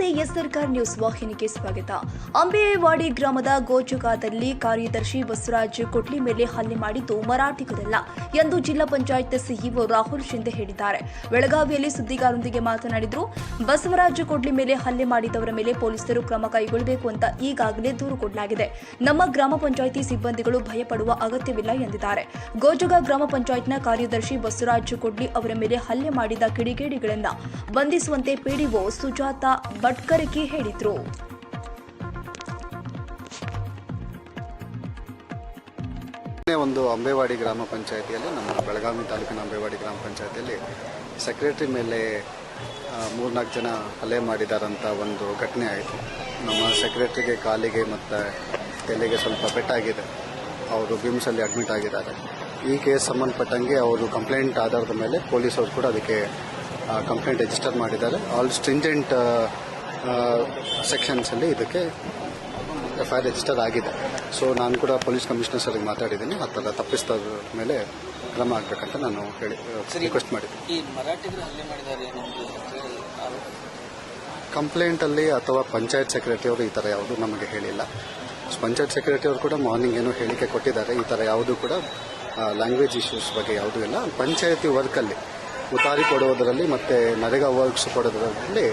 ನಮಸ್ತೆ, ಎಸ್ ಸರ್ಕಾರ್ ನ್ಯೂಸ್ ವಾಹಿನಿಗೆ ಸ್ವಾಗತ. ಅಂಬೇವಾಡಿ ಗ್ರಾಮದ ಗೋಚುಗಾದಲ್ಲಿ ಕಾರ್ಯದರ್ಶಿ ಬಸವರಾಜ್ ಕೊಡ್ಲಿ ಮೇಲೆ ಹಲ್ಲೆ ಮಾಡಿದ್ದು ಮರಾಠಿಗರಲ್ಲ ಎಂದು ಜಿಲ್ಲಾ ಪಂಚಾಯತ್ ಸಿಇಒ ರಾಹುಲ್ ಶಿಂದೆ ಹೇಳಿದ್ದಾರೆ. ಬೆಳಗಾವಿಯಲ್ಲಿ ಸುದ್ದಿಗಾರರೊಂದಿಗೆ ಮಾತನಾಡಿದರು. ಬಸವರಾಜ್ ಕೊಡ್ಲಿ ಮೇಲೆ ಹಲ್ಲೆ ಮಾಡಿದವರ ಮೇಲೆ ಪೊಲೀಸರು ಕ್ರಮ ಕೈಗೊಳ್ಳಬೇಕು ಅಂತ ಈಗಾಗಲೇ ದೂರು ಕೊಡಲಾಗಿದೆ. ನಮ್ಮ ಗ್ರಾಮ ಪಂಚಾಯಿತಿ ಸಿಬ್ಬಂದಿಗಳು ಭಯಪಡುವ ಅಗತ್ಯವಿಲ್ಲ ಎಂದಿದ್ದಾರೆ. ಗೋಜುಗ ಗ್ರಾಮ ಪಂಚಾಯತ್ನ ಕಾರ್ಯದರ್ಶಿ ಬಸವರಾಜ್ ಕೊಡ್ಲಿ ಅವರ ಮೇಲೆ ಹಲ್ಲೆ ಮಾಡಿದ ಕಿಡಿಗೇಡಿಗಳನ್ನು ಬಂಧಿಸುವಂತೆ ಪಿಡಿಒ ಸುಜಾತಾ ಭಟ್ಕರಕಿ ಹೇಳಿದರು. ಒಂದು ಅಂಬೇವಾಡಿ ಗ್ರಾಮ ಪಂಚಾಯಿತಿಯಲ್ಲಿ, ನಮ್ಮ ಬೆಳಗಾವಿ ತಾಲೂಕಿನ ಅಂಬೇವಾಡಿ ಗ್ರಾಮ ಪಂಚಾಯಿತಿಯಲ್ಲಿ ಸೆಕ್ರೆಟರಿ ಮೇಲೆ 3-4 ಜನ ಹಲ್ಲೆ ಮಾಡಿದಾರಂಥ ಒಂದು ಘಟನೆ ಆಯಿತು. ನಮ್ಮ ಸೆಕ್ರೆಟರಿಗೆ ಕಾಲಿಗೆ ಮತ್ತು ತಲೆಗೆ ಸ್ವಲ್ಪ ಪೆಟ್ಟಾಗಿದೆ. ಅವರು ಬಿಮ್ಸಲ್ಲಿ ಅಡ್ಮಿಟ್ ಆಗಿದ್ದಾರೆ. ಈ ಕೇಸ್ ಸಂಬಂಧಪಟ್ಟಂಗೆ ಅವರು ಕಂಪ್ಲೇಂಟ್ ಆಧಾರದ ಮೇಲೆ ಪೊಲೀಸರು ಕೂಡ ಅದಕ್ಕೆ ಕಂಪ್ಲೇಂಟ್ ರಿಜಿಸ್ಟರ್ ಮಾಡಿದ್ದಾರೆ. ಆಲ್ ಸ್ಟ್ರಿಂಜೆಂಟ್ ಸೆಕ್ಷನ್ಸಲ್ಲಿ ಇದಕ್ಕೆ FIR ರಿಜಿಸ್ಟರ್ ಆಗಿದೆ. ಸೊ ನಾನು ಕೂಡ ಪೊಲೀಸ್ ಕಮಿಷನರ್ ಸರ್ಗೆ ಮಾತಾಡಿದ್ದೀನಿ. ಆ ಥರ ತಪ್ಪಿಸಿದವ್ರ ಮೇಲೆ ಕ್ರಮ ಆಗಬೇಕಂತ ನಾನು ರಿಕ್ವೆಸ್ಟ್ ಮಾಡಿದ್ದೀನಿ. ಕಂಪ್ಲೇಂಟಲ್ಲಿ ಅಥವಾ ಪಂಚಾಯತ್ ಸೆಕ್ರೆಟರಿ ಅವರು ಈ ಥರ ಯಾವುದೂ ನಮಗೆ ಹೇಳಿಲ್ಲ. ಪಂಚಾಯತ್ ಸೆಕ್ರೆಟರಿ ಅವರು ಕೂಡ ಮಾರ್ನಿಂಗ್ ಏನೋ ಹೇಳಿಕೆ ಕೊಟ್ಟಿದ್ದಾರೆ. ಈ ಥರ ಯಾವುದೂ ಕೂಡ ಲ್ಯಾಂಗ್ವೇಜ್ ಇಶ್ಯೂಸ್ ಬಗ್ಗೆ ಯಾವುದೂ ಇಲ್ಲ. ಪಂಚಾಯತಿ ವರ್ಕಲ್ಲಿ ಉತಾರಿ ಕೊಡುವುದರಲ್ಲಿ ಮತ್ತು ನರೇಗಾ ವರ್ಕ್ಸ್ ಕೊಡೋದರಲ್ಲಿ